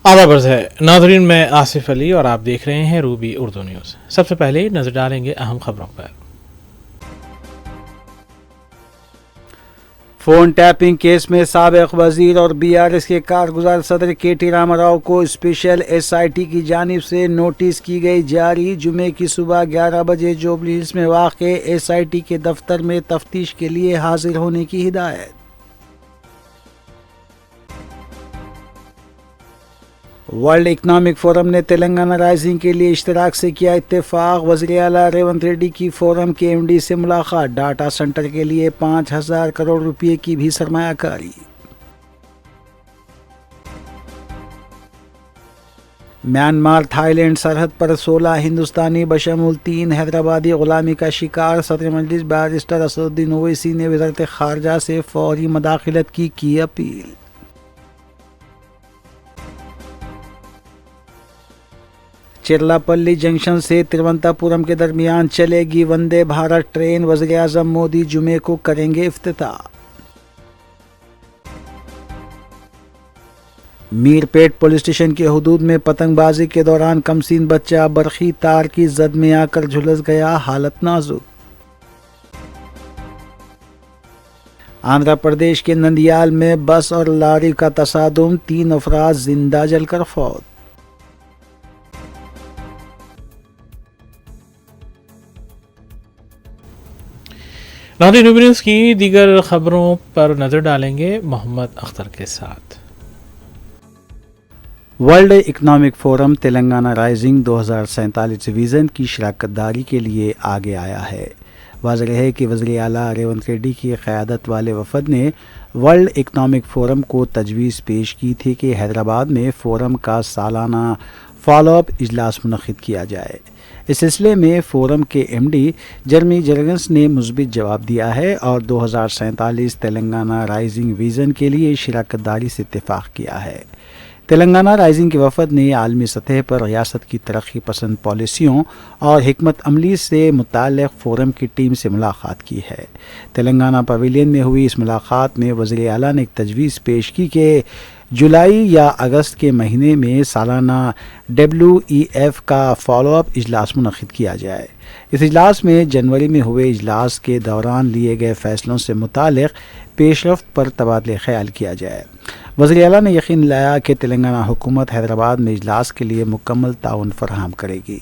آداب عرض ہے ناظرین، میں آصف علی اور آپ دیکھ رہے ہیں روبی اردو نیوز۔ سب سے پہلے نظر ڈالیں گے اہم خبروں پر۔ فون ٹیپنگ کیس میں سابق وزیر اور بی آر ایس کے کارگزار صدر کے ٹی راما راؤ کو اسپیشل ایس آئی ٹی کی جانب سے نوٹس کی گئی جاری۔ جمعے کی صبح 11 بجے جوبلی ہلز میں واقع ایس آئی ٹی کے دفتر میں تفتیش کے لیے حاضر ہونے کی ہدایت۔ ورلڈ اکنامک فورم نے تلنگانہ رائزنگ کے لیے اشتراک سے کیا اتفاق۔ وزیر اعلیٰ ریونت ریڈی کی فورم کے ایم ڈی سے ملاقات۔ ڈاٹا سینٹر کے لیے 5,000 کروڑ روپے کی بھی سرمایہ کاری۔ میانمار تھائی لینڈ سرحد پر 16 ہندوستانی بشمول 3 حیدرآبادی غلامی کا شکار۔ صدر مجلس بیرسٹر اسدالدین اویسی نے وزارت خارجہ سے فوری مداخلت کی اپیل۔ چرلاپلی جنکشن سے ترووننتاپورم کے درمیان چلے گی وندے بھارت ٹرین۔ وزیر اعظم مودی جمعے کو کریں گے افتتاح۔ میر پیٹ پولیس اسٹیشن کی حدود میں پتنگ بازی کے دوران کمسین بچہ برقی تار کی زد میں آ کر جھلس گیا، حالت نازک۔ آندھرا پردیش کے نندیال میں بس اور لاری کا تصادم، 3 افراد زندہ جل کر فوت۔ ناظرین، روبی نیوز کی دیگر خبروں پر نظر ڈالیں گے محمد اختر کے ساتھ۔ World economic forum Telangana rising 2047 vision کی شراکت داری کے لیے آگے آیا ہے۔ واضح ہے کہ وزیر اعلیٰ ریونت ریڈی کی قیادت والے وفد نے ورلڈ اکنامک فورم کو تجویز پیش کی تھی کہ حیدرآباد میں فورم کا سالانہ فالو اپ اجلاس منعقد کیا جائے۔ اس سلسلے میں فورم کے ایم ڈی جرمی جرگنس نے مثبت جواب دیا ہے اور 2047 تلنگانہ رائزنگ ویژن کے لیے شراکت داری سے اتفاق کیا ہے۔ تلنگانہ رائزنگ کے وفد نے عالمی سطح پر ریاست کی ترقی پسند پالیسیوں اور حکمت عملی سے متعلق فورم کی ٹیم سے ملاقات کی ہے۔ تلنگانہ پویلین میں ہوئی اس ملاقات میں وزیر اعلیٰ نے ایک تجویز پیش کی کہ جولائی یا اگست کے مہینے میں سالانہ WEF کا فالو اپ اجلاس منعقد کیا جائے۔ اس اجلاس میں جنوری میں ہوئے اجلاس کے دوران لیے گئے فیصلوں سے متعلق پیش رفت پر تبادلہ خیال کیا جائے۔ وزیر اعلیٰ نے یقین دلایا کہ تلنگانہ حکومت حیدرآباد میں اجلاس کے لیے مکمل تعاون فراہم کرے گی۔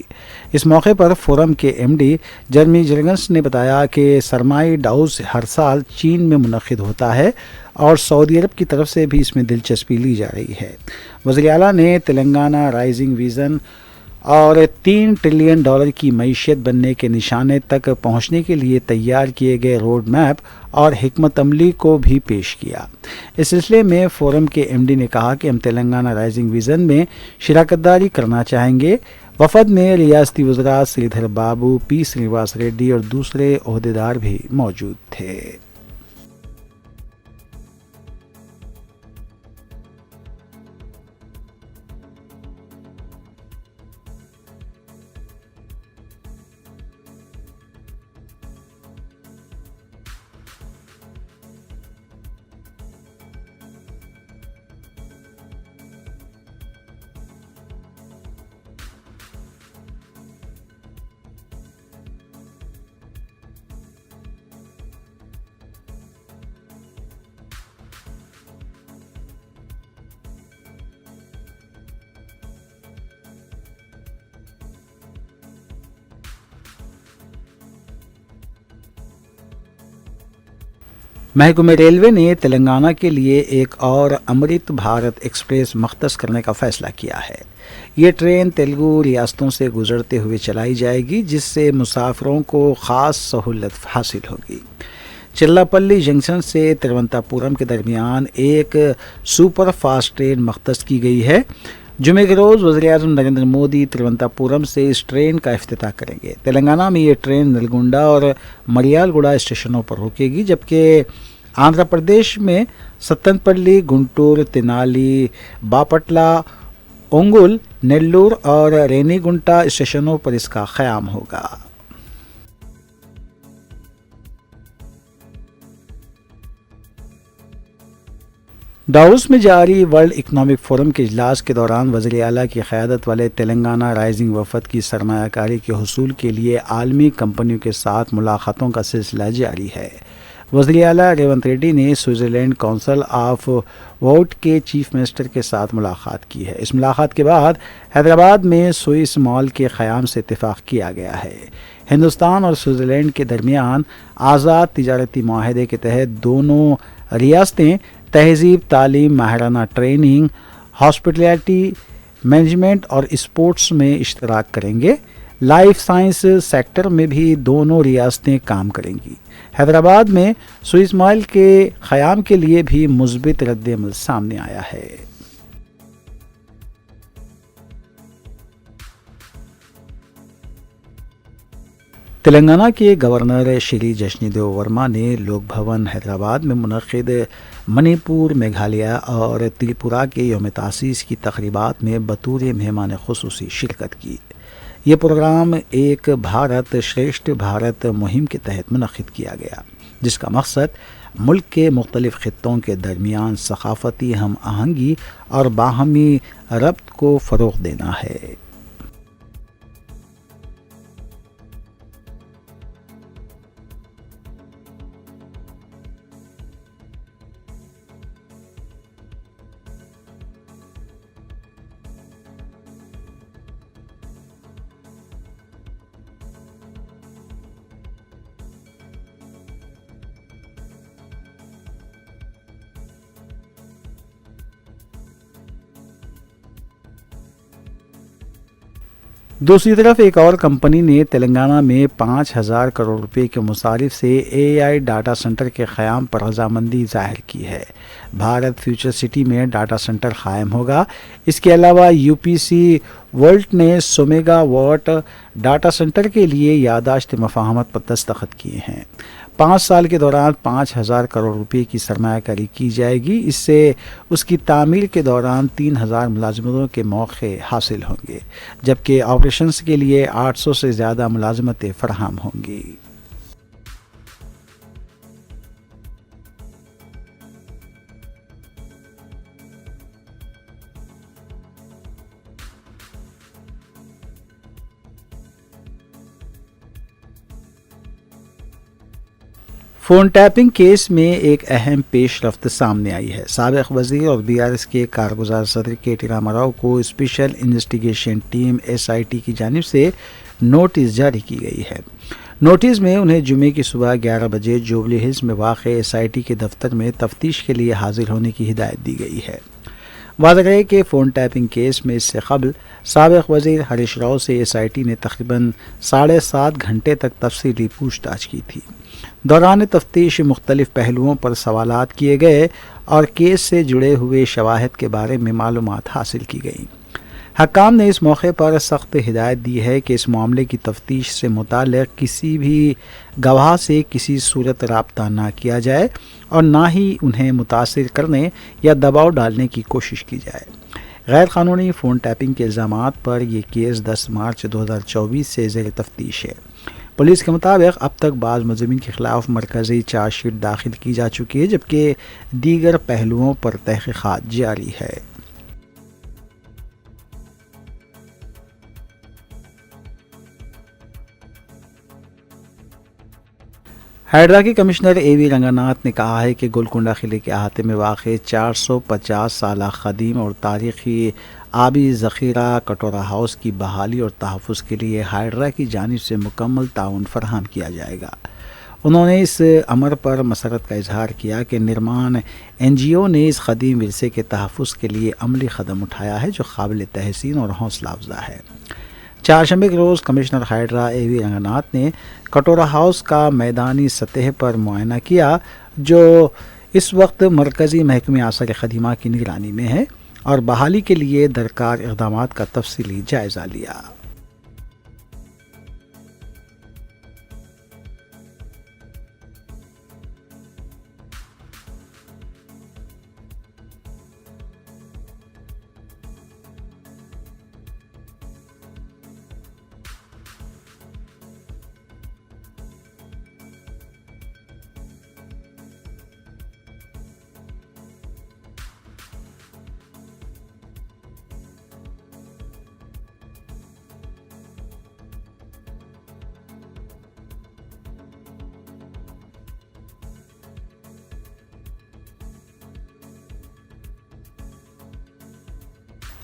اس موقع پر فورم کے ایم ڈی جرمی جرگنس نے بتایا کہ سرمائی ڈاؤز ہر سال چین میں منعقد ہوتا ہے اور سعودی عرب کی طرف سے بھی اس میں دلچسپی لی جا رہی ہے۔ وزیر اعلیٰ نے تلنگانہ رائزنگ ویژن اور $3 ٹریلین کی معیشت بننے کے نشانے تک پہنچنے کے لیے تیار کیے گئے روڈ میپ اور حکمت عملی کو بھی پیش کیا۔ اس سلسلے میں فورم کے ایم ڈی نے کہا کہ ہم تلنگانہ رائزنگ ویژن میں شراکت داری کرنا چاہیں گے۔ وفد میں ریاستی وزراء سریدھر بابو، پی سرینواس ریڈی اور دوسرے عہدیدار بھی موجود تھے۔ محکمہ ریلوے نے تلنگانہ کے لیے ایک اور امرت بھارت ایکسپریس مختص کرنے کا فیصلہ کیا ہے۔ یہ ٹرین تیلگو ریاستوں سے گزرتے ہوئے چلائی جائے گی، جس سے مسافروں کو خاص سہولت حاصل ہوگی۔ چرلاپلی جنکشن سے ترووننتاپورم کے درمیان ایک سپر فاسٹ ٹرین مختص کی گئی ہے۔ جمعے کے روز وزیر اعظم نریندر مودی ترووننتاپورم سے اس ٹرین کا افتتاح کریں گے۔ تلنگانہ میں یہ ٹرین نلگونڈا اور مریال گوڑا اسٹیشنوں پر رکے گی، جبکہ آندھرا پردیش میں ستنپلی، گنٹور، تینالی، باپٹلہ، اونگول، نیلور اور رینی گنٹا اسٹیشنوں پر اس کا قیام ہوگا۔ ڈاووس میں جاری ورلڈ اکنامک فورم کے اجلاس کے دوران وزیر اعلیٰ کی قیادت والے تلنگانہ رائزنگ وفد کی سرمایہ کاری کے حصول کے لیے عالمی کمپنیوں کے ساتھ ملاقاتوں کا سلسلہ جاری ہے۔ وزیر اعلیٰ ریونت ریڈی نے سوئٹزرلینڈ کونسل آف ووٹ کے چیف منسٹر کے ساتھ ملاقات کی ہے۔ اس ملاقات کے بعد حیدرآباد میں سوئس مال کے قیام سے اتفاق کیا گیا ہے۔ ہندوستان اور سوئٹزرلینڈ کے درمیان آزاد تجارتی معاہدے کے تحت دونوں ریاستیں تہذیب، تعلیم، ماہرانہ ٹریننگ، ہاسپٹیلٹی مینجمنٹ اور اسپورٹس میں اشتراک کریں گے۔ لائف سائنس سیکٹر میں بھی دونوں ریاستیں کام کریں گی۔ حیدرآباد میں سوئس مال کے قیام کے لیے بھی مثبت رد عمل سامنے آیا ہے۔ تلنگانہ کے گورنر شری جشنی دیو ورما نے لوک بھون حیدرآباد میں منعقد منی پور، میگھالیہ اور تریپورہ کے یوم تاسیس کی تقریبات میں بطور مہمان خصوصی شرکت کی۔ یہ پروگرام ایک بھارت شریشٹھ بھارت مہم کے تحت منعقد کیا گیا، جس کا مقصد ملک کے مختلف خطوں کے درمیان ثقافتی ہم آہنگی اور باہمی ربط کو فروغ دینا ہے۔ دوسری طرف ایک اور کمپنی نے تلنگانہ میں 5,000 کروڑ روپے کے مصارف سے AI ڈاٹا سینٹر کے قیام پر رضامندی ظاہر کی ہے۔ بھارت فیوچر سٹی میں ڈاٹا سینٹر قائم ہوگا۔ اس کے علاوہ UPC ورلڈ نے سومیگا واٹ ڈاٹا سینٹر کے لیے یادداشت مفاہمت پر دستخط کیے ہیں۔ 5 سال کے دوران 5,000 کروڑ روپے کی سرمایہ کاری کی جائے گی۔ اس سے اس کی تعمیر کے دوران 3,000 ملازمتوں کے موقع حاصل ہوں گے، جبکہ آپریشنز کے لیے 800 سے زیادہ ملازمتیں فراہم ہوں گی۔ فون ٹیپنگ کیس میں ایک اہم پیش رفت سامنے آئی ہے۔ سابق وزیر اور BRS کے کارگزار صدر KT راما راؤ کو اسپیشل انویسٹیگیشن ٹیم SIT کی جانب سے نوٹس جاری کی گئی ہے۔ نوٹس میں انہیں جمعے کی صبح 11 بجے جوبلی ہلز میں واقع SIT کے دفتر میں تفتیش کے لیے حاضر ہونے کی ہدایت دی گئی ہے۔ واضح ہے کہ فون ٹیپنگ کیس میں اس سے قبل سابق وزیر ہریش راؤ سے SIT نے تقریباً 7.5 گھنٹے تک تفصیلی پوچھ تاچھ کی تھی۔ دوران تفتیش مختلف پہلوؤں پر سوالات کیے گئے اور کیس سے جڑے ہوئے شواہد کے بارے میں معلومات حاصل کی گئیں۔ حکام نے اس موقع پر سخت ہدایت دی ہے کہ اس معاملے کی تفتیش سے متعلق کسی بھی گواہ سے کسی صورت رابطہ نہ کیا جائے اور نہ ہی انہیں متاثر کرنے یا دباؤ ڈالنے کی کوشش کی جائے۔ غیر قانونی فون ٹیپنگ کے الزامات پر یہ کیس 10 مارچ 2024 سے زیر تفتیش ہے۔ پولیس کے مطابق اب تک بعض ملزمین کے خلاف مرکزی چارج شیٹ داخل کی جا چکی ہے، جبکہ دیگر پہلوؤں پر تحقیقات جاری ہے۔ ہائیڈرا کے کمشنر AV رنگاناتھ نے کہا ہے کہ گولکنڈہ قلعے کے احاطے میں واقع 450 سالہ قدیم اور تاریخی آبی ذخیرہ کٹورا ہاؤس کی بحالی اور تحفظ کے لیے ہائیڈرا کی جانب سے مکمل تعاون فراہم کیا جائے گا۔ انہوں نے اس امر پر مسرت کا اظہار کیا کہ نرمان NGO نے اس قدیم ورثے کے تحفظ کے لیے عملی قدم اٹھایا ہے جو قابل تحسین اور حوصلہ افزا ہے۔ چہارشنبے کے روز کمشنر ہائیڈرا AV رنگاناتھ نے کٹورا ہاؤس کا میدانی سطح پر معائنہ کیا، جو اس وقت مرکزی محکمہ آثار قدیمہ کی نگرانی میں ہے، اور بحالی کے لیے درکار اقدامات کا تفصیلی جائزہ لیا۔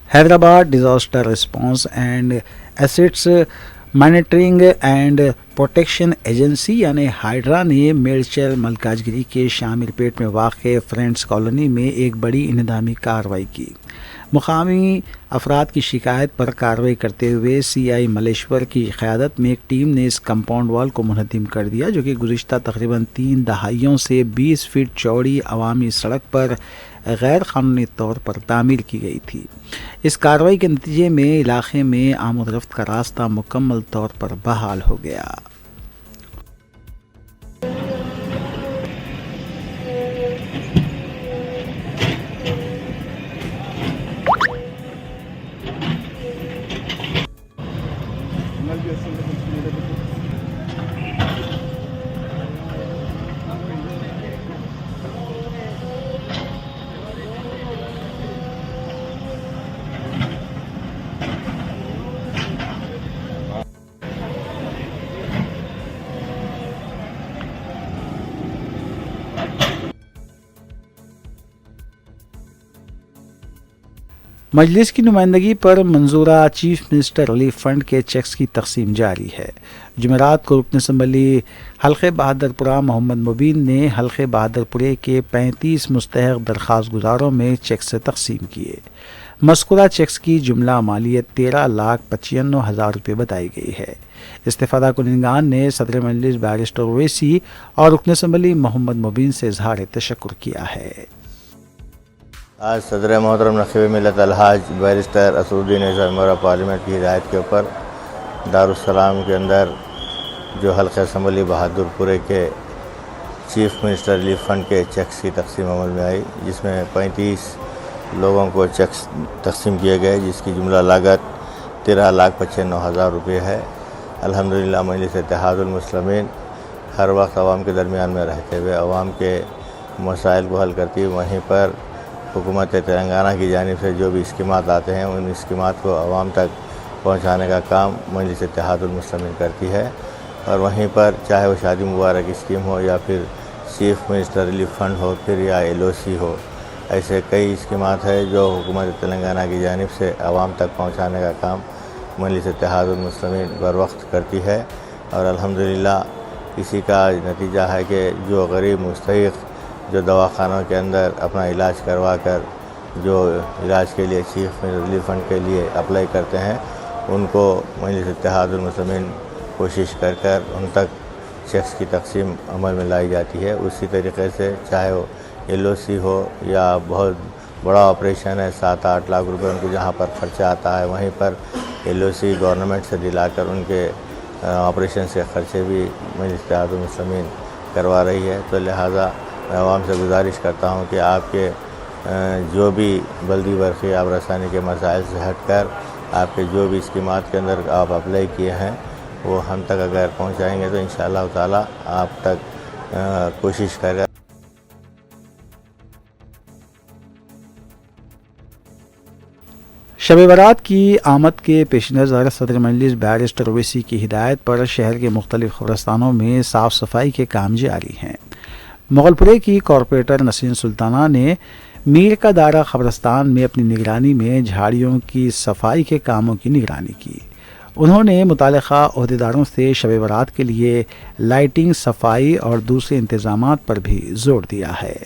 Hyderabad disaster response and assets monitoring and protection agency یعنی ہائیڈرا نے میڈچل ملکاجگیری کے شامر پیٹ میں واقع فرینڈز کالونی میں ایک بڑی انہدامی کارروائی کی۔ مقامی افراد کی شکایت پر کارروائی کرتے ہوئے سی آئی ملیشور کی قیادت میں ایک ٹیم نے اس کمپاؤنڈ وال کو منہدم کر دیا، جو کہ گزشتہ تقریباً 3 دہائیوں سے 20 فٹ چوڑی عوامی سڑک پر غیر قانونی طور پر تعمیر کی گئی تھی۔ اس کارروائی کے نتیجے میں علاقے میں آمد و رفت کا راستہ مکمل طور پر بحال ہو گیا۔ مجلس کی نمائندگی پر منظورہ چیف منسٹر ریلیف فنڈ کے چیکس کی تقسیم جاری ہے۔ جمعرات کو رکن اسمبلی حلقہ بہادر پورہ محمد مبین نے حلقہ بہادر پورے کے 35 مستحق درخواست گزاروں میں چیکس تقسیم کیے۔ مذکورہ چیکس کی جملہ مالیت 13,95,000 روپے بتائی گئی ہے۔ استفادہ کنندگان نے صدر مجلس بیرسٹر اویسی اور رکن اسمبلی محمد مبین سے اظہار تشکر کیا ہے۔ آج صدر محترم نقیب ملت الحاج بیرسٹر اسدالدین اعظم ممبر پارلیمنٹ کی ہدایت کے اوپر دارالسلام کے اندر جو حلقہ اسمبلی بہادر پورے کے چیف منسٹر ریلیف فنڈ کے چیکس کی تقسیم عمل میں آئی، جس میں 35 لوگوں کو چیکس تقسیم کیے گئے، جس کی جملہ لاگت 13,95,000 روپے ہے۔ الحمدللہ مجلس اتحاد المسلمین ہر وقت عوام کے درمیان میں رہتے ہوئے عوام کے مسائل کو حل کرتی ہے، وہیں پر حکومت تلنگانہ کی جانب سے جو بھی اسکیمات آتے ہیں ان اسکیمات کو عوام تک پہنچانے کا کام مجلس اتحاد المسلمین کرتی ہے، اور وہیں پر چاہے وہ شادی مبارک اسکیم ہو یا پھر چیف منسٹر ریلیف فنڈ ہو پھر یا LOC ہو، ایسے کئی اسکیمات ہیں جو حکومت تلنگانہ کی جانب سے عوام تک پہنچانے کا کام مجلس اتحاد المسلمین بر وقت کرتی ہے، اور الحمدللہ اسی کا نتیجہ ہے کہ جو غریب مستحق جو دواخانوں کے اندر اپنا علاج کروا کر جو علاج کے لیے چیف ریلیف فنڈ کے لیے اپلائی کرتے ہیں، ان کو مجلس اتحاد المسلمین کوشش کر ان تک چیکس کی تقسیم عمل میں لائی جاتی ہے۔ اسی طریقے سے چاہے وہ LOC ہو یا بہت بڑا آپریشن ہے 7-8 لاکھ روپے ان کو جہاں پر خرچہ آتا ہے، وہیں پر LOC گورنمنٹ سے دلا کر ان کے آپریشن سے خرچے بھی مجلس اتحاد المسلمین کروا رہی ہے۔ تو لہٰذا میں عوام سے گزارش کرتا ہوں کہ آپ کے جو بھی بلدی برقی آب رسانی کے مسائل سے ہٹ کر آپ کے جو بھی اسکیمات کے اندر آپ اپلائی کیے ہیں وہ ہم تک اگر پہنچائیں گے تو انشاءاللہ تعالی آپ تک کوشش کریں۔ شب برات کی آمد کے پیش نظر صدر مجلس بیرسٹر اویسی کی ہدایت پر شہر کے مختلف قبرستانوں میں صاف صفائی کے کام جاری ہیں۔ مغل پورے کی کارپوریٹر نسرین سلطانہ نے میر کا دارہ قبرستان میں اپنی نگرانی میں جھاڑیوں کی صفائی کے کاموں کی نگرانی کی۔ انہوں نے متعلقہ عہدیداروں سے شب برات کے لیے لائٹنگ، صفائی اور دوسرے انتظامات پر بھی زور دیا ہے۔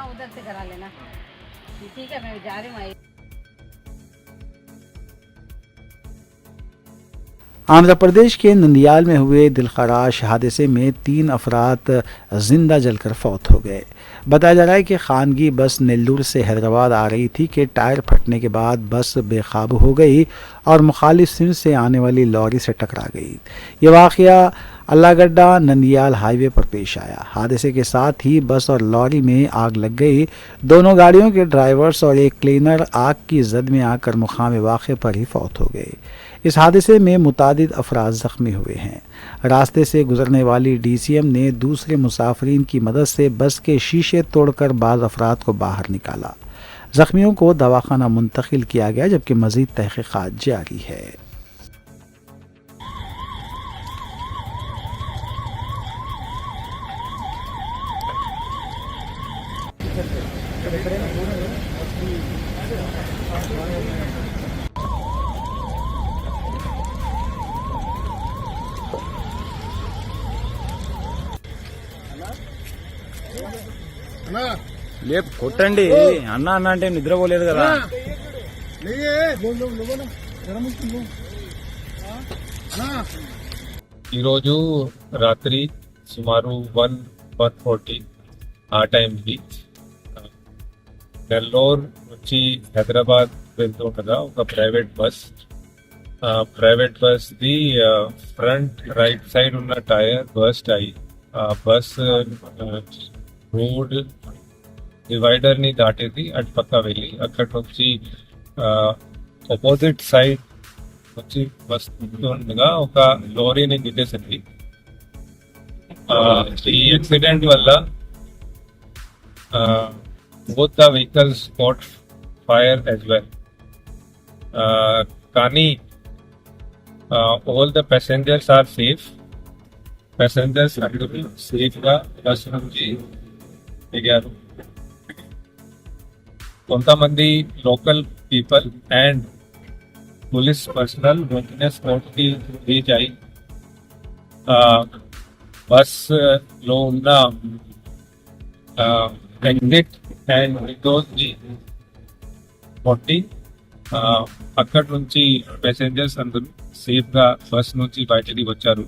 ادھر سے کرا لینا، ٹھیک ہے میں جا رہی ہوں۔ آندھرا پردیش کے نندیال میں ہوئے دلخراش حادثے میں 3 افراد زندہ جل کر فوت ہو گئے۔ بتایا جا رہا ہے کہ خانگی بس نیلور سے حیدرآباد آ رہی تھی کہ ٹائر پھٹنے کے بعد بس بے قابو ہو گئی اور مخالف سمت سے آنے والی لاری سے ٹکرا گئی۔ یہ واقعہ اللہ گڈھا نندیال ہائی وے پر پیش آیا۔ حادثے کے ساتھ ہی بس اور لاری میں آگ لگ گئی۔ دونوں گاڑیوں کے ڈرائیورز اور ایک کلینر آگ کی زد میں آ کر مقام واقعے پر ہی فوت ہو گئے۔ اس حادثے میں متعدد افراد زخمی ہوئے ہیں۔ راستے سے گزرنے والی ڈی سی ایم نے دوسرے مسافرین کی مدد سے بس کے شیشے توڑ کر بعض افراد کو باہر نکالا۔ زخمیوں کو دواخانہ منتقل کیا گیا جبکہ مزید تحقیقات جاری ہے۔ లేపు కొట్టండి అన్న అన్న అంటే నిద్రపోలేదు కదా. ఈరోజు రాత్రి సుమారు 1:40 ఆ టైంకి నెల్లూరు నుంచి హైదరాబాద్ వెళ్తూ ఉండగా ఒక private bus the front right side ఉన్న టైర్ బర్స్ట్ అయ్యి ఆ బస్ రోడ్ డివైడర్ ని దాటేది అటు పక్క వెళ్ళి అక్కడ నుంచి ఆపోజిట్ సైడ్ వచ్చి వస్తుండగా ఒక లారీని గుద్దేసింది. ఈ యాక్సిడెంట్ వల్ల both the vehicles caught fire as well. కానీ all the passengers are safe. Passengers అందరూ సేఫ్ గా బస్ నుంచి దిగారు. కొంతమంది local people and police personnel వెంటనే స్పాట్ కి రీచ్ అయి బస్ లో ఉన్న ఎగ్జిట్ అండ్ విండోస్ ని కొట్టి అక్కడి నుంచి ప్యాసింజర్స్ అందరూ సేఫ్ గా బస్ నుంచి బయటికి వచ్చారు.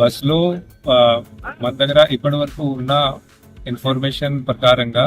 బస్ లో మన దగ్గర ఇప్పటి వరకు ఉన్న ఇన్ఫర్మేషన్ ప్రకారంగా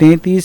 33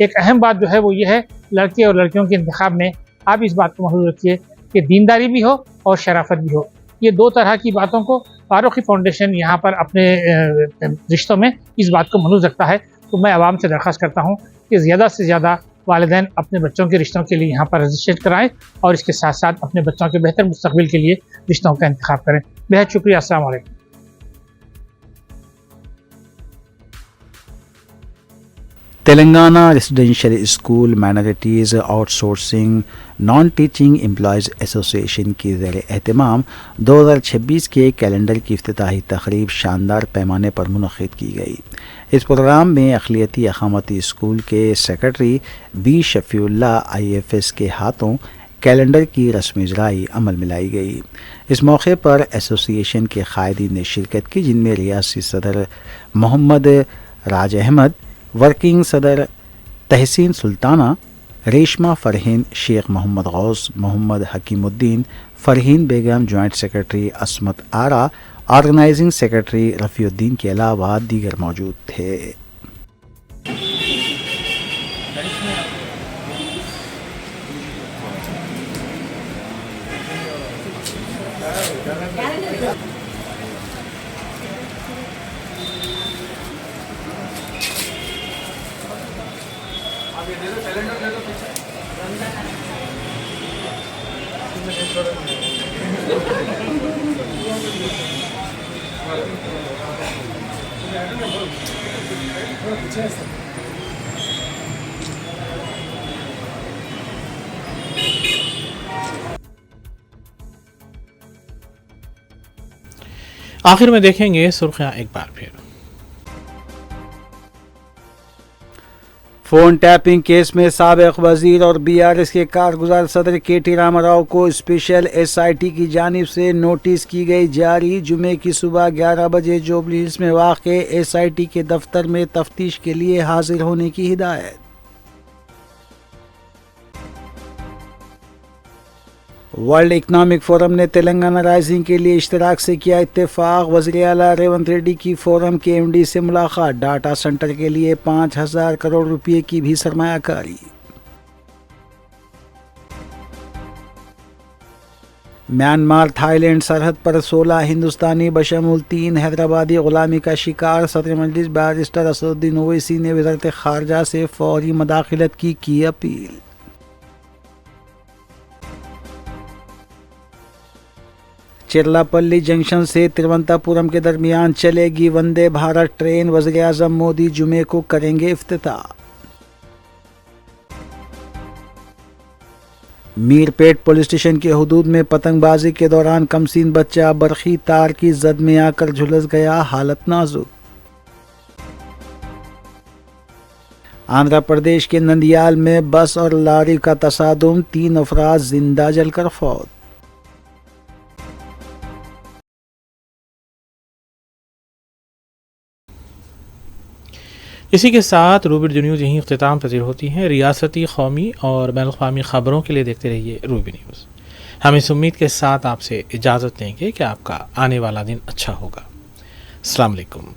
ایک اہم بات جو ہے وہ یہ ہے لڑکے اور لڑکیوں کے انتخاب میں آپ اس بات کو محفوظ رکھیے کہ دینداری بھی ہو اور شرافت بھی ہو. یہ دو طرح کی باتوں کو فاروقی فاؤنڈیشن یہاں پر اپنے رشتوں میں اس بات کو محفوظ رکھتا ہے. تو میں عوام سے درخواست کرتا ہوں کہ زیادہ سے زیادہ والدین اپنے بچوں کے رشتوں کے لیے یہاں پر رجسٹریٹ کرائیں اور اس کے ساتھ ساتھ اپنے بچوں کے بہتر مستقبل کے لیے رشتوں کا انتخاب کریں. بہت شکریہ. السلام علیکم. Telangana residential school minorities out sourcing naan teaching employees ایسوسی ایشن کی زیر اہتمام 2026 کے کیلنڈر کی افتتاحی تقریب شاندار پیمانے پر منعقد کی گئی. اس پروگرام میں اقلیتی اقامتی اسکول کے secretary B Shafi Ullah IFS کے ہاتھوں کیلنڈر کی رسمی اجرائی عمل میں لائی گئی. اس موقع پر ایسوسی ایشن کے قائدین نے شرکت کی، جن میں ریاستی صدر محمد راج احمد، ورکنگ صدر تحسین سلطانہ، ریشمہ فرحین، شیخ محمد غوث، محمد حکیم الدین، فرحین بیگم، جوائنٹ سیکرٹری عصمت آرا، آرگنائزنگ سیکرٹری رفیع الدین کے علاوہ دیگر موجود تھے. آخر میں دیکھیں گے سرخیاں ایک بار پھر. فون ٹیپنگ کیس میں سابق وزیر اور BRS کے کارگزار صدر KT راما راؤ کو اسپیشل SIT کی جانب سے نوٹس کی گئی جاری. جمعے کی صبح 11 بجے جوبلی ہلز میں واقع SIT کے دفتر میں تفتیش کے لیے حاضر ہونے کی ہدایت. ورلڈ اکنامک فورم نے تلنگانہ رائزنگ کے لیے اشتراک سے کیا اتفاق. وزیر اعلیٰ ریونت ریڈی کی فورم کے MD سے ملاقات. ڈاٹا سینٹر کے لیے 5,000 کروڑ روپے کی بھی سرمایہ کاری. میانمار تھائی لینڈ سرحد پر 16 ہندوستانی بشمول 3 حیدرآبادی غلامی کا شکار. صدر مجلس بیرسٹر اسدالدین اویسی نے وزارت خارجہ سے فوری مداخلت کی اپیل. چرلاپلی جنکشن سے تروونتاپورم کے درمیان چلے گی وندے بھارت ٹرین. وزیر اعظم مودی جمعے کو کریں گے افتتاح. میر پیٹ پولیس اسٹیشن کے حدود میں پتنگ بازی کے دوران کمسین بچہ برقی تار کی زد میں آ کر جھلس گیا، حالت نازک. آندھرا پردیش کے نندیال میں بس اور لاری کا تصادم، 3 افراد زندہ جل کر فوت. اسی کے ساتھ روبی نیوز یہیں اختتام پذیر ہوتی ہیں. ریاستی، قومی اور بین الاقوامی خبروں کے لیے دیکھتے رہیے روبی نیوز. ہم اس امید کے ساتھ آپ سے اجازت لیں گے کہ آپ کا آنے والا دن اچھا ہوگا. السلام علیکم.